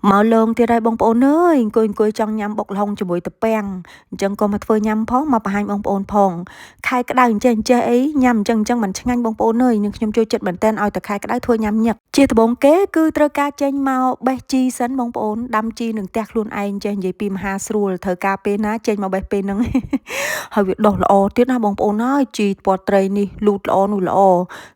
មកលងទៀតហើយបងប្អូនអើយអង្គុយចង់ញ៉ាំបុកល្ហុងជាមួយទឹកពាំងអញ្ចឹងក៏មកធ្វើញ៉ាំផងមកបង្ហាញបងប្អូនផងខែក្តៅអញ្ចេះអីញ៉ាំអញ្ចឹងមិនឆ្ងាញ់បងប្អូនអើយនឹងខ្ញុំចូលចិត្តមែនតើឲ្យតែខែក្តៅធ្វើញ៉ាំញឹកជាដំបូងគេគឺត្រូវការចេញមកបេះជីសិនបងប្អូនដាំជីនឹងផ្ទះខ្លួនឯងចេះនិយាយពីមហាស្រួលត្រូវការពេលណាចេញមកបេះពេលហ្នឹងហើយវាដុះល្អទៀតណាបងប្អូនហើយជីពណ៌ត្រីនេះលូតល្អនោះល្អ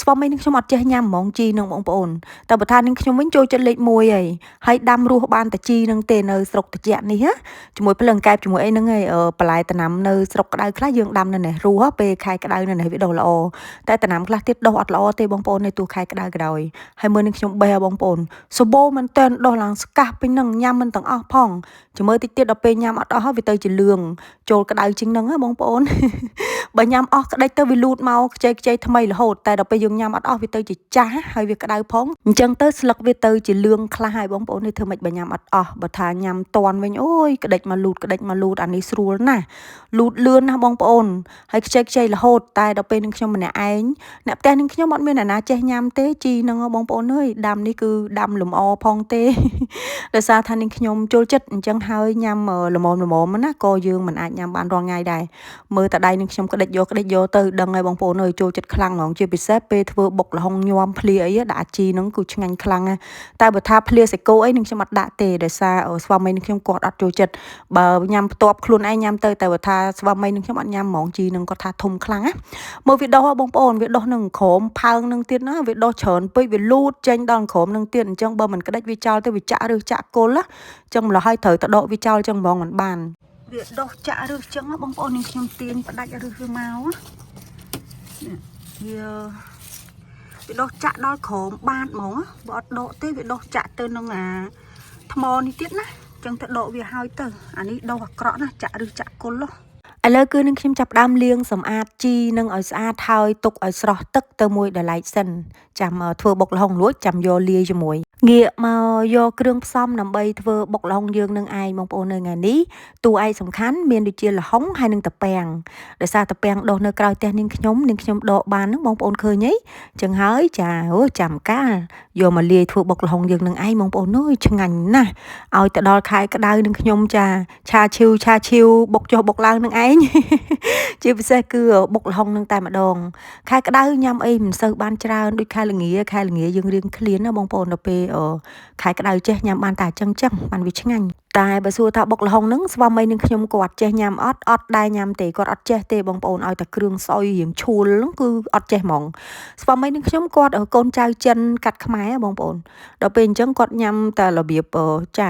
ស្វាមីនឹងខ្ញុំអត់ចេះញ៉ាំហ្មងជីនឹងបងប្អូនតែបើថានឹងខ្ញុំវិញចូលចិត្តលេខ1ហើយដាំរស់បានតែជីនឹងទេនៅស្រុកត្រជាក់នេះជាមួយភ្លើងកែបជាមួយអីហ្នឹងឯងបន្លែតំណាំនៅស្រុកក្តៅខ្លះយើងដាំនៅនេះរស់ពេលខែក្តៅនៅនេះវាដុះល្អតែតំណាំខ្លះទៀតដុះអត់ល្អទេបងប្អូននៅទូខែក្តៅក៏ដោយហើយមើលនឹងខ្ញុំបេះបងប្អូនសម្បូរមែនតើដុះឡើងស្កាស់ពេញហ្នឹងញ៉ាំមិនទាំងអស់ផងចាំមើលតិចទៀតដល់ពេលញ៉ាំអត់អស់ហើយវាទៅជាលឿងចូលក្តៅជាងហ្នឹងបងប្អូនបើញ៉ាំអស់ក្តិចទៅវាលូតមកខ្ចីថ្មីរហូតតែដល់ពេលយើងញ៉ាំអត់អស់វាទៅជាចាស់ហើយវាក្តៅផងអញ្ចឹងទៅស្លឹកវាទៅជាលឿងខ្លះហើយបងប្អូននេះធ្វើម៉េចបើញ៉ាំអត់អស់បើថាញ៉ាំតន់វិញអូយក្តិចមកលូតអានេះស្រួលណាស់លូតលឿនណាស់បងប្អូនហើយខ្ចីរហូតតែដល់ពេលនឹងខ្ញុំម្នាក់ឯងអ្នកផ្ទះនឹងខ្ញុំអត់មានអ្នកណាចេះញ៉ាំទេជីហ្នឹងបងប្អូនអើយដាំនេះគឺដាំលម្អផងទេដោយសារថានឹងខ្ញុំចូលចិត្តអញ្ចឹងហើយញ៉ាំល្មមណាក៏យើងមិនអាចញ៉ាំបានរាល់ថ្ងៃដែរមើលតែដៃនឹងខ្ញុំក្តិចយកទៅដឹងហើយបងប្អូនអើយចូលចិត្តខ្លាំងហ្មងជាពិសេសពេលធ្វើបុកល្ហុងញ័រភ្លាអីដាក់ជីហ្នឹងគឺឆ្ងាញ់ខ្លាំងណាស់តែបើថាភ្លាសាច់គោអីនឹងខ្ញុំអត់ដាក់ទេដោយសារស្វាមីនឹងខ្ញុំគាត់អត់ចូលចិត្តបើញ៉ាំផ្ទាប់ខ្លួនឯងញ៉ាំទៅតែបើថាស្វាមីនឹងខ្ញុំអត់ញ៉ាំហ្មងជីនឹងគាត់ថាធំខ្លាំងណាមើលវាដុះបងប្អូនវាដុះនឹងក្រោមផើងនឹងទៀតណាវាដុះច្រើនពេកវាលូតចេញដល់ក្រោមនឹងទៀតអញ្ចឹងបើមិនក្តិចវាចោលទៅវាចាក់ឬចាក់គល់ណាអញ្ចឹងម្ល៉េះហើយត្រូវទៅដកវាចោលអញ្ចឹងហ្មងមិនបានវាដុះចាក់ឬអញ្ចឹងបងប្អូននឹងខ្ញុំទាញផ្ដាច់ឬវាមកវាដុះចាក់ដល់ក្រោមបាតហ្មងបើអត់ដកទេវាដុះចាក់ទៅនឹងអាថ្មនេះទៀតណាអញ្ចឹងទៅដកវាហើយទៅអានេះដុះអាក្រក់ណាចាក់ឬចាក់គល់ឥឡូវគឺនឹងខ្ញុំចាប់ផ្ដើមលាងសម្អាតជីនឹងឲ្យស្អាតហើយទុកឲ្យស្រស់ទឹកទៅមួយដល់ឡែកសិនចាំធ្វើបុកល្ហុងរួចចាំយកលាយជាមួយងាកមកយកគ្រឿងផ្សំដើម្បីធ្វើបុកល្ហុងយើងនឹងឯងបងប្អូននៅថ្ងៃនេះតួឯកសំខាន់មានដូចជាល្ហុងហើយនឹងត្រពាំងដោយសារត្រពាំងដុះនៅក្រៅផ្ទះនាងខ្ញុំដកបានហ្នឹងបងប្អូនឃើញអីចឹងហើយចាចាំកាលយកមកលាយធ្វើបុកល្ហុងយើងនឹងឯងបងប្អូនអើយឆ្ងាញ់ណាស់ឲ្យទៅដល់ខែក្តៅនឹងខ្ញុំចាឆាឈីវបុកចុះបុកឡើងនឹងឯងជាពិសេសគឺបុកល្ហុងនឹងតែម្ដងខែក្តៅញ៉ាំអីមិនសូវបានច្រើនដូចខែល្ងាយើងរៀងឃ្លានណាបងប្អូនដល់ពេលខែក្តៅចេះញ៉ាំបានតែចឹងបានវាឆ្ងាញ់តែបើសួរថាបុកល្ហុងហ្នឹងស្វាមីនឹងខ្ញុំគាត់ចេះញ៉ាំអត់ដែរញ៉ាំទេគាត់អត់ចេះទេបងប្អូនឲ្យតែគ្រឿងស្អុយរៀងឈួលហ្នឹងគឺអត់ចេះហ្មងស្វាមីនឹងខ្ញុំគាត់កូនចៅចិនកាត់ខ្មែរបងប្អូនដល់ពេលអញ្ចឹងគាត់ញ៉ាំតែរបៀបចា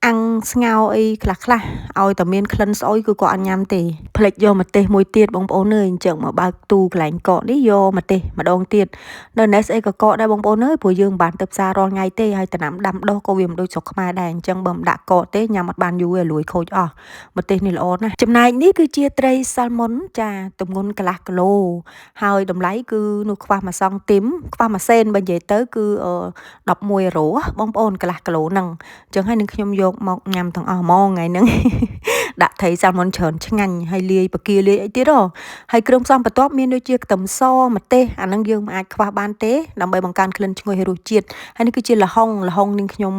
អាំងស្ងោរអីខ្លះឲ្យតែមានក្លិនស្អុយគឺគាត់អត់ញ៉ាំទេផ្លេចយកម្ទេសមួយទៀតបងប្អូនអើយអញ្ចឹងមកបើកទូកន្លែងកកនេះយកម្ទេសម្ដងទៀតនៅនេះស្អីក៏កកដែរបងប្អូនអើយព្រោះយើងមិនបានទៅផ្សាររាល់ថ្ងៃទេហើយតំណាំដាំដុះក៏វាមិនដូចស្រុកខ្មែរដែរអញ្ចឹងបើមិនដាក់កកទេញ៉ាំអត់បានយូរទេលួយខូចអស់ម្ទេសនេះល្អណាស់ចំណែកនេះគឺជាត្រីសាល់ម៉ុនចាទម្ងន់កន្លះគីឡូហើយតម្លៃគឺនោះខ្វះមួយសង់ទីមខ្វះមួយសេនបើនិយាយទៅគឺ11 រ៉ូបងប្អូនកន្លះគីឡូហ្នឹងអញ្ចឹងហើយនឹងខ្ញុំយកមកញ៉ាំទាំងអស់ហ្មងថ្ងៃហ្នឹងដាក់ត្រីសាល់ម៉ុនច្រើនឆ្ងាញ់ហើយលាយបកាលាយអីទៀតហើយគ្រឿងផ្សំបន្ទាប់មានដូចជាខ្ទឹមសម្ទេសអាហ្នឹងយើងមិនអាចខ្វះបានទេដើម្បីបង្កើនក្លិនឈ្ងុយហើយរសជាតិហើយនេះគឺជាល្ហុងនឹងខ្ញុំ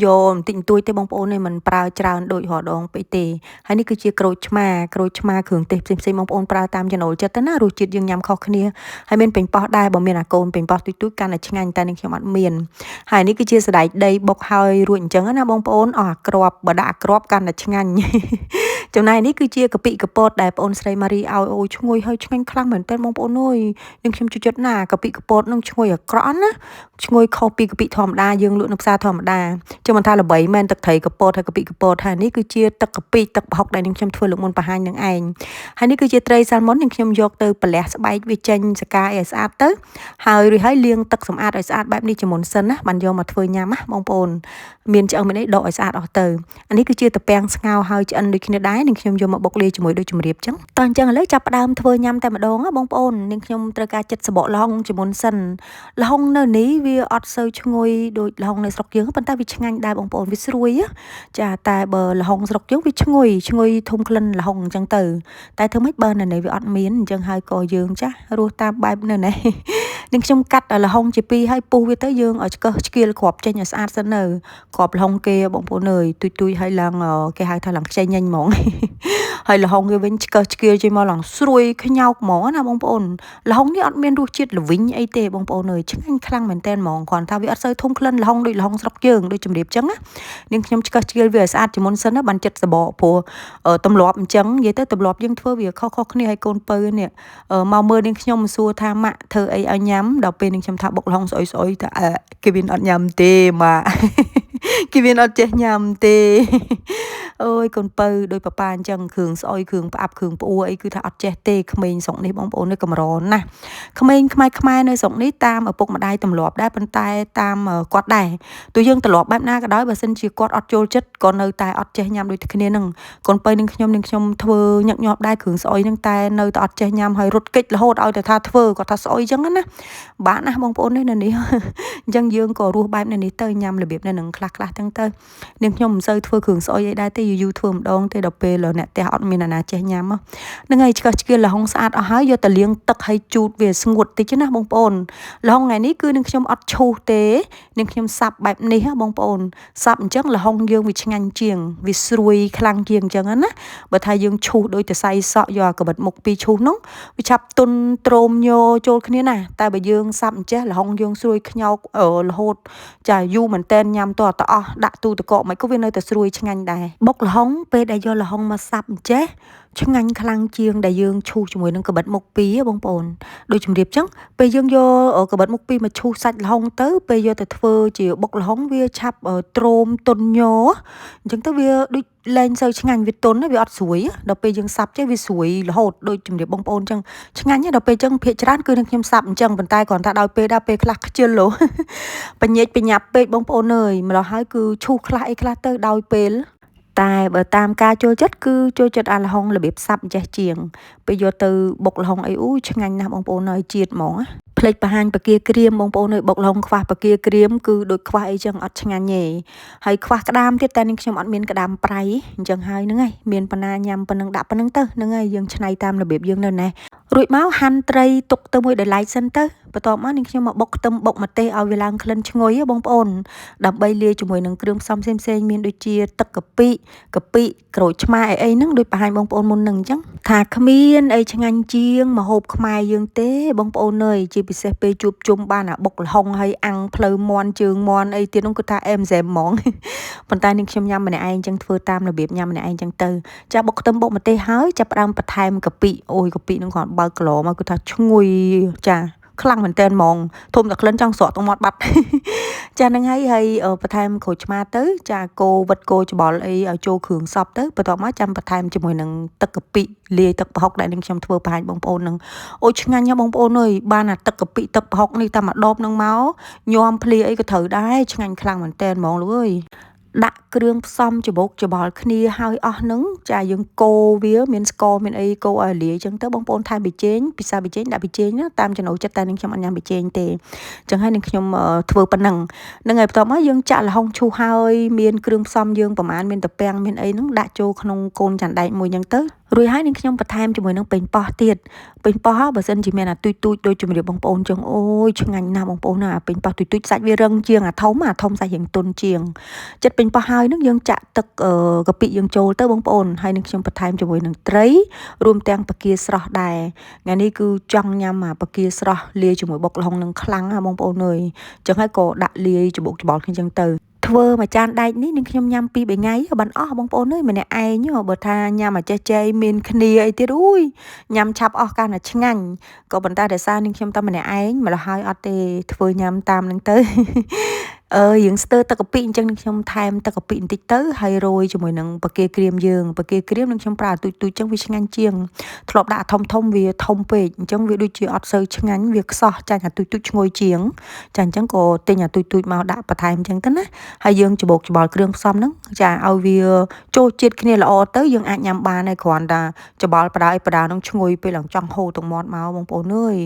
យកបន្តិចបន្តួចទេបងប្អូននេះមិនប្រើច្រើនដូចរដងពេកទេហើយនេះគឺជាក្រូចឆ្មាគ្រឿងទេសផ្សេងបងប្អូនប្រើតាមចំណូលចិត្តទៅណារសជាតិយើងញ៉ាំខុសគ្នាហើយមានប៉េងប៉ោះដែរបើមានអាកូនប៉េងប៉ោះទូចកាន់តែឆ្ងាញ់តែនេះខ្ញុំអត់មានហើយនេះគឺជាសណ្តែកដីបុកហើយរួចអញ្ចឹងណាបងប្អូនអស់អាក្របបើដាក់អាក្របកាន់តែឆ្ងាញ់ចំណែកនេះគឺជាកាពិកពតដែលបងអូនស្រីម៉ារីឲ្យអូឈ្ងុយហើយឆ្ងាញ់ខ្លាំងមែនទែនបងប្អូនអើយនឹងខ្ញុំជួយចិត្តណាកាពិកពតនឹងឈ្ងុយអាក្រក់ណាឈ្ងុយខុសពីកាពិធម្មតាយើងលក់នៅផ្សារធម្មតាចាំមិនថាល្បីមែនទឹកត្រីកពតហើយកាពិកពតហើយនេះគឺជាទឹកកាពិទឹកប្រហុកដែលនឹងខ្ញុំធ្វើលើកមុនបង្ហាញនឹងឯងហើយនេះគឺជាត្រីសាល់ម៉ុននឹងខ្ញុំយកទៅប្រលះស្បែកវាចេញសកាឲ្យស្អាតទៅហើយរួចហើយលាងទឹកសម្អាតឲ្យស្អាតបែបនេះជាមុនសិនណាបានយកមកធ្វើញ៉ាំណាបងប្អូនមានឆ្អឹងមានអីដកឲ្យស្អាតអស់ទៅអានេះគឺជាត្រពាំងស្ងោរហើយឆ្អិនដូចគ្នាដែរនឹងខ្ញុំយកមកបុកលាយជាមួយដូចជំរាបចឹងតោះអញ្ចឹងឥឡូវចាប់ផ្ដើមធ្វើញ៉ាំតែម្ដងណាបងប្អូននឹងខ្ញុំត្រូវការចិត្តសបកល្ហុងជាមុនសិនល្ហុងនៅនេះវាអត់សូវឈ្ងុយដូចល្ហុងនៅស្រុកយើងប៉ុន្តែវាឆ្ងាញ់ដែរបងប្អូនវាស្រួយចាតែបើល្ហុងស្រុកយើងវាឈ្ងុយធំក្លិនល្ហុងអញ្ចឹងទៅតែធ្វើម៉េចបើនៅនេះវាអត់មានអញ្ចឹងហើយក៏យើងចាស់រស់តាមបែបនៅនេះ នឹងខ្ញុំកាត់លហុងជាពីរហើយពុះវាទៅយើងឲ្យឆ្កឹះឆ្កៀលគ្រាប់ចេញឲ្យស្អាតសិននៅគ្រាប់លហុងគេបងប្អូនអើយទុយឲ្យឡើងគេហៅថាឡើងខ្ចីញញហ្មងហើយលហុងវាវិញឆ្កឹះឆ្កៀលចេញមកឡើងស្រួយខ្ញោកហ្មងណាបងប្អូនលហុងនេះអត់មានរសជាតិល្វីងអីទេបងប្អូនអើយឆ្ងាញ់ខ្លាំងមែនតើហ្មងគ្រាន់ថាវាអត់សូវធំក្លិនលហុងដូចលហុងស្រុកយើងដូចជំរាបចឹងណានាងខ្ញុំឆ្កឹះឆ្កៀលវាឲ្យស្អាតជាមុនសិនណាបានចិត្តសបកព្រោះទម្លាប់អញ្ចឹងនិយាយទៅទម្លាប់យើងធ្វើវាខុសគ្នាហើយកូនពៅនេះមកមើលនាងខ្ញុំសួរថាម៉ាក់ធ្វើអីឲ្យញ៉ាំដល់ពេលនាងខ្ញុំថាបុកលហុងស្អុយថាគេមានអត់ញ៉ាំទេម៉ាក់គេមានអត់ចេះញ៉ាំទេអូយកូនពៅដោយប៉ាប៉ាអញ្ចឹងគ្រឿងស្អុយគ្រឿងផ្អាប់គ្រឿងផ្អួរអីគឺថាអត់ចេះទេក្មេងស្រុកនេះបងប្អូននេះកម្រណាស់ក្មេងខ្មែរនៅស្រុកនេះតាមឪពុកម្ដាយទម្លាប់ដែរប៉ុន្តែតាមគាត់ដែរទោះយើងទម្លាប់បែបណាក៏ដោយបើសិនជាគាត់អត់ចូលចិត្តក៏នៅតែអត់ចេះញ៉ាំដូចគ្នានឹងកូនពៅនឹងខ្ញុំធ្វើញឹកញាប់ដែរគ្រឿងស្អុយនឹងតែនៅតែអត់ចេះញ៉ាំហើយរត់គេចរហូតឲ្យតែថាធ្វើគាត់ថាស្អុយអញ្ចឹងណាបាទណាបងប្អូននេះនៅនេះអញ្ចឹងយើងក៏រស់បែបនេះទៅញ៉ាំរបៀបនេះនឹងខ្លះចឹងទៅនាងខ្ញុំមិនសូវធ្វើគ្រឿងស្អុយអីដែរទេយូរធ្វើម្ដងទេដល់ពេលអ្នកផ្ទះអត់មានអាណាចេះញ៉ាំហ្នឹងហើយឆ្កឹះឆ្កៀលលហុងស្អាតអស់ហើយយកទៅលាងទឹកឲ្យជូតវាស្ងួតតិចណាបងប្អូនលហុងថ្ងៃនេះគឺនាងខ្ញុំអត់ឈូសទេនាងខ្ញុំសាប់បែបនេះបងប្អូនសាប់អញ្ចឹងលហុងយើងវាឆ្ងាញ់ជាងវាស្រួយខ្លាំងជាងអញ្ចឹងណាបើថាយើងឈូសដោយតសៃសក់យកកបិតមុខពីឈូសនោះវាឆាប់ទុនទ្រោមញោចូលគ្នាណាតែបើយើងសាប់អញ្ចេះលហុងយើងស្រួយខ្ញោករហូតចាយូរមែនតែនញ៉ាំតអស់ដាក់ទូទឹកកកមិនក៏វានៅតែស្រួយឆ្ងាញ់ដែរបុកលហុងពេលដែលយកលហុងមកសាប់អញ្ចេះឆ្ងាញ់ខ្លាំងជាងដែលយើងឈូសជាមួយនឹងកបិតមុខពីរបងប្អូនដូចជំរាបចឹងពេលយើងយកកបិតមុខពីរមកឈូសសាច់លហុងទៅពេលយកទៅធ្វើជាបុកលហុងវាឆាប់ទ្រោមទុនញោអញ្ចឹងទៅវាដូចលែងសូវឆ្ងាញ់វាទុនវាអត់ស្រួយដល់ពេលយើងសាប់ចេះវាស្រួយរហូតដូចជំរាបបងប្អូនចឹងឆ្ងាញ់ដល់ពេលចឹងភាគច្រើនគឺនឹងខ្ញុំសាប់អញ្ចឹងប៉ុន្តែគ្រាន់តែដល់ពេលខ្លះខ្ជិលលោបញ្ញាច់បញ្ញាប់ពេកបងប្អូនអើយម្ល៉េះហើយគឺឈូសខ្លះអីខ្លះទៅដោយពេលតែបើតាមការចូលចិត្តគឺចូលចិត្តអាលហុងរបៀបសាប់ចេះជាងពេលយកទៅបុកលហុងអីអូឆ្ងាញ់ណាស់បងប្អូនអើយជាតិហ្មងផ្លេចបង្ហាញបកាក្រៀមបងប្អូនអើយបុកលហុងខ្វះបកាក្រៀមគឺដូចខ្វះអីចឹងអត់ឆ្ងាញ់ទេហើយខ្វះក្តាមទៀតតែនាងខ្ញុំអត់មានក្តាមប្រៃអញ្ចឹងហើយហ្នឹងហើយមានប៉ុណ្ណាញ៉ាំប៉ុណ្ណឹងដាក់ប៉ុណ្ណឹងទៅហ្នឹងហើយយើងឆ្នៃតាមរបៀបយើងនៅណេះរួចមកហាន់ត្រីទុកទៅមួយដុល្លារសិនទៅបន្ទាប់មកនាងខ្ញុំមកបុកខ្ទឹមបុកម្ទេសឲ្យវាឡើងក្លិនឈ្ងុយបងប្អូនដើម្បីលាយជាមួយនឹងគ្រឿងផ្សំផ្សេងមានដូចជាទឹកកាពិក្រូចឆ្មាអីហ្នឹងដូចបង្ហាញបងប្អូនមុនហ្នឹងអញ្ចឹងថាគ្មានអីឆ្ងាញ់ជាងម្ហូបខ្មែរយើងទេបងប្អូនអើយជាពិសេសពេលជួបជុំបានអាបុកលហុងហើយអាំងផ្លូវមាន់ជើងមាន់អីទៀតនោះគឺថាអែមសែមហ្មងប៉ុន្តែនាងខ្ញុំញ៉ាំម្នាក់ឯងអញ្ចឹងធ្វើតាមរបៀបញ៉ាំម្នាក់ឯងអញ្ចឹងទៅចាបុកខ្ទឹមបុកម្ទេសហើយចាប់ផ្ដើមបន្ថែមកាពិអូយកាពិហ្នឹងគាត់បើកក្លោមកគឺថាឈ្ងុយចាខ្លាំងមែនតើហ្មងធំតែក្លិនចង់ស្រក់ទៅមាត់បាត់ចាហ្នឹងហើយបន្ថែមក្រូចឆ្មាទៅចាគោវិតគោច្បល់អីឲ្យចូលគ្រឿងសពទៅបន្ទាប់មកចាំបន្ថែមជាមួយនឹងទឹកកាពិលាយទឹកប្រហុកដែលនឹងខ្ញុំធ្វើបង្ហាញបងប្អូននឹងអូឆ្ងាញ់ណាស់បងប្អូនអើយបានអាទឹកកាពិទឹកប្រហុកនេះតែមួយដបនឹងមកញោមភ្លាអីក៏ត្រូវដែរឆ្ងាញ់ខ្លាំងមែនតើហ្មងលោកអើយដាក់គ្រឿងផ្សំច្បុកច្បល់គ្នាហើយអស់ហ្នឹងចាយើងកូរវាមានស្ករមានអីកូរឲ្យលាយអញ្ចឹងទៅបងប្អូនថែមប៊ីចេងពិសាប៊ីចេងដាក់ប៊ីចេងណាតាមចំណូលចិត្តតែនឹងខ្ញុំអត់ញ៉ាំប៊ីចេងទេអញ្ចឹងហើយនឹងខ្ញុំធ្វើប៉ុណ្ណឹងហ្នឹងហើយបន្ទាប់មកយើងចាក់ល្ហុងឈូសហើយមានគ្រឿងផ្សំយើងប្រហែលមានតាពាំងមានអីហ្នឹងដាក់ចូលក្នុងកូនចាន់ដែកមួយអញ្ចឹងទៅរួចហើយនឹងខ្ញុំបន្ថែមជាមួយនឹងប៉េងប៉ោះទៀតប៉េងប៉ោះបើសិនជាមានអាទូចដូចជំរាបបងប្អូនចឹងអូយឆ្ងាញ់ណាស់បងប្អូនណាប៉េងប៉ោះទូចសាច់វារឹងជាងអាធំសាច់រៀងទន់ជាងចិត្តប៉េងប៉ោះហើយនឹងយើងចាក់ទឹកកាពិយើងចូលទៅបងប្អូនហើយនឹងខ្ញុំបន្ថែមជាមួយនឹងត្រីរួមទាំងបកាស្រស់ដែរថ្ងៃនេះគឺចង់ញ៉ាំអាបកាស្រស់លាយជាមួយបុកល្ហុងនឹងខ្លាំងណាបងប្អូនអើយចឹងហើយក៏ដាក់លាយច្បុកច្បល់គ្នាចឹងទៅធ្វើមួយចានដែកនេះនឹងខ្ញុំញ៉ាំ2-3ថ្ងៃបានអស់បងប្អូនអើយម្នាក់ឯងបើថាញ៉ាំអាចេះចេះមានគ្នាអីទៀតអូយញ៉ាំឆាប់អស់កាន់តែឆ្ងាញ់ក៏ប៉ុន្តែដោយសារនឹងខ្ញុំតែម្នាក់ឯងម្ល៉េះហើយអត់ទេធ្វើញ៉ាំតាមនឹងទៅយើងស្ទើរទឹកកាពិអញ្ចឹងនឹងខ្ញុំថែមទឹកកាពិបន្តិចទៅហើយរោយជាមួយនឹងបកាក្រៀមយើងបកាក្រៀមនឹងខ្ញុំប្រើទូចអញ្ចឹងវាឆ្ងាញ់ជាងធ្លាប់ដាក់ធំវាធំពេកអញ្ចឹងវាដូចជាអត់សូវឆ្ងាញ់វាខ្សោះចាញ់អាទូចឈ្ងុយជាងចាអញ្ចឹងក៏ទិញអាទូចមកដាក់បន្ថែមអញ្ចឹងទៅណាហើយយើងច្បោកច្បល់គ្រឿងផ្សំហ្នឹងចាឲ្យវាចូលជាតិគ្នាល្អទៅយើងអាចញ៉ាំបានហើយគ្រាន់តែច្បល់បដាហ្នឹងឈ្ងុយពេលឡើងចង់ហូរទឹកមាត់មកបងប្អូនអើយ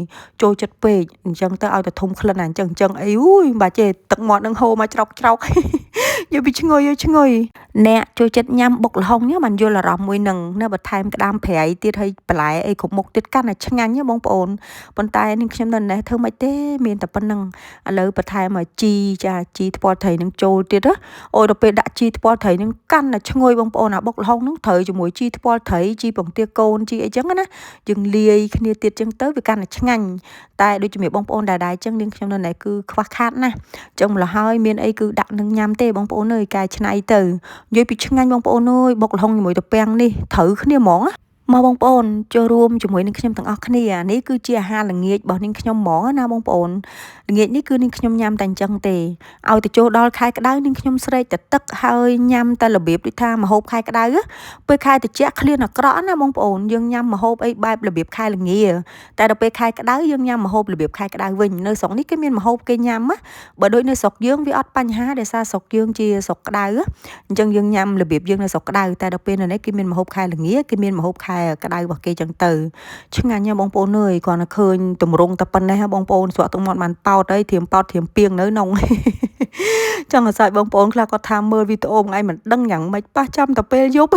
ចូលចិត្តពេកអញ្ចឹងទៅឲ្យតែធំក្លិនអញ្ចឹងអីអូយបាច់ទេទឹកមាត់នឹងហូរមកច្រោក Giờ bị chưng ngồi nè cho chết nhâm bột hông nhá mình vô là rầm mùi nừng nè bật thêm cái đam phèi tiết hay lại ấy cũng một tiết căn là chăng ăn nhá bông bồn bồn tay nên xem lần này thưa mấy té miền tập bên nừng lỡ bật thêm mà chi thua thầy nâng trôi tiết đó ôi đặc biệt đã chi thua thầy nâng căn là chưng ngồi bông bồn nào bột hông nâng thời cho mũi chi thua thầy chi bằng tia côn chi ấy chẳng á dừng lia khi tiết chân tới vì căn là chăng ăn tại đôi cho mẹ bông bồn đài chân nên xem lần này cứ khoác khát nè trong là hơi miền ấy cứ đặt nâng nhâm tê bông bồn nơi cài chân ấy từ dưới bị chăng anh bông bồn ơi bọc lông mùi tập bèn đi thử cái món á mà bông bồn cho rùm cho mùi nên xem thằng ốc này ní cứ chia hai là nghiệt bỏ nên nhom món na bông bồn nghiệt ní cứ nên nhom nhâm tàn chân tề ao từ chỗ đó khai cái đá nên nhom sợi từ tất hơi nhâm ta là biệp đi tha mà hộp khai cái đá á bơi khai từ chẹt liên là rõ na bông bồn dương nhâm mà hộp ấy bài là biệp khai là nghề tại đâu bơi khai cái đá dương nhâm mà hộp là biệp khai cái đá vinh nơi sống ní cái miên mà hộp cây nhâm á bởi đôi nơi sọc dương với ót bánh há để xa sọc dương chia sọc cái đá á chân dương nhâm là biệp dương nơi sọc cái đá tại đâu bên là đấy cái miên mà hộp khai là nghề cái miên mà hộp khai cái đai bọc cây chẳng từ chứ ngàn nha bông bồn nơi còn là khơi tụm rung tập bên này ha bông bồn xóa tụm mọn màn bao đấy thiềm piêng nới nông chẳng là sai bông bồn là có tham mơ video ngay mình đăng nhận mấy 300 tập pe giúp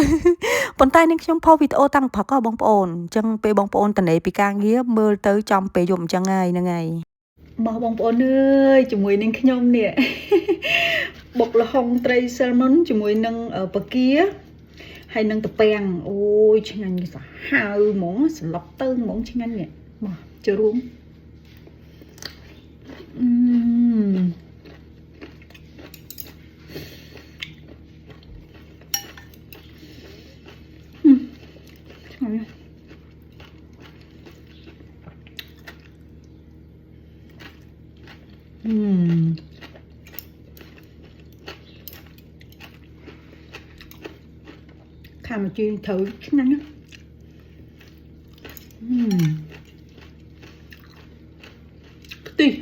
còn tay nên trong po video tăng phật có bông bồn chẳng pe bông bồn tận này bị càng nghĩa mơ tới trong pe dùng chẳng ngày nè ngày mà bông bồn ơi chúng mùi nên nhom nè bọc là hồng tray salmon chúng mùi nâng ở bậc kia hay nâng tập bèn ôi chăng anh sao hao món lọc tơn món chăng anh nè mà chưa luôn khá mà chuyên thử chức năng á tùy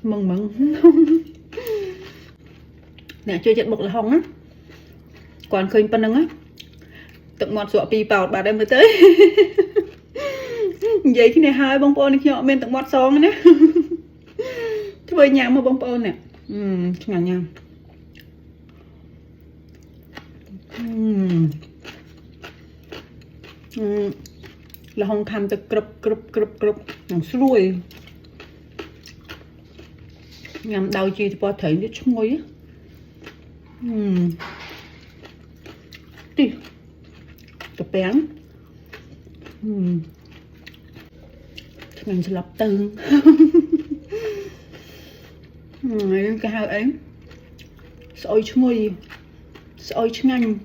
mừng nè chơi chật bột là hồng á còn khơi pan nâng á tận mọt sọ pi bào bà đem mới tới vậy cái này hai bông bồn này nhọ bên tận mọt xong nè thế bây nhà mà bông bồn nè ngàn nha là hồng tham từ cướp nằm xuôi nhằm đau chi thì có thể biết chung ngồi á đi tập bén mình sẽ lọc tương cái hai ấy sôi chung ngồi sôi chung ngành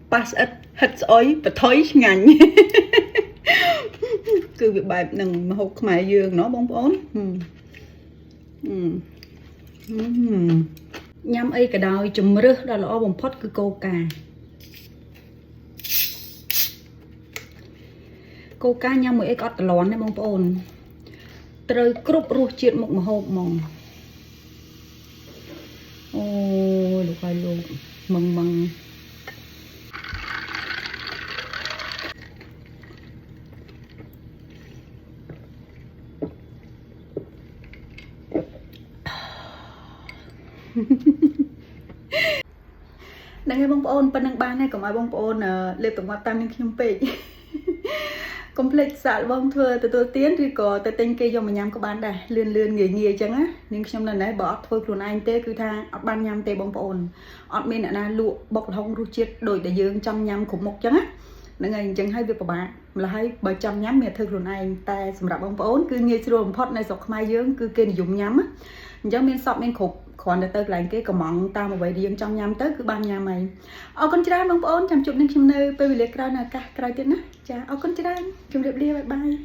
pass ít hết sôi và thối chung ngành cứ việc bài nâng mà hộp mày dương nó bóng bóng nhắm ấy cái đào chùm rước đó là ô bông phốt cứ cô cá nhắm mỗi ấy có lón đấy bông bồn trời cướp ruột chuyện một mà hộp mong ôi được rồi luôn mừng đang nghe bông bồn bên đằng ban này có ai bông bồn lên tổng quan tâm đến khi pe complex sạ bông thưa từ tôi tiến thì có từ tên kia cho mình nhắm có bán đây lươn nghề chẳng á nhưng trong lần đấy bỏ thôi luôn anh tê cứ tha ở ban nhắm tê bông bồn ở bên là lụa bọc hông ru chết đổi để dương trong nhắm cũng một chẳng á nên ngày chẳng hay việc của bạn là hay bởi trong nhắm miệt thôi luôn anh ta sầm rạp bông bồn cứ nghe rồi phốt này sọc mai dương cứ kê dùng nhắm á giống miên sọp miên khục còn để tới lại cái cầm mỏng ta mà vậy đi trong nhắm tới cứ ban nhà mày con trai bông bồn chăm chụp nên chim nơi bây giờ lấy cào nè cào tiền á chà con trai chụp đẹp đi bye bye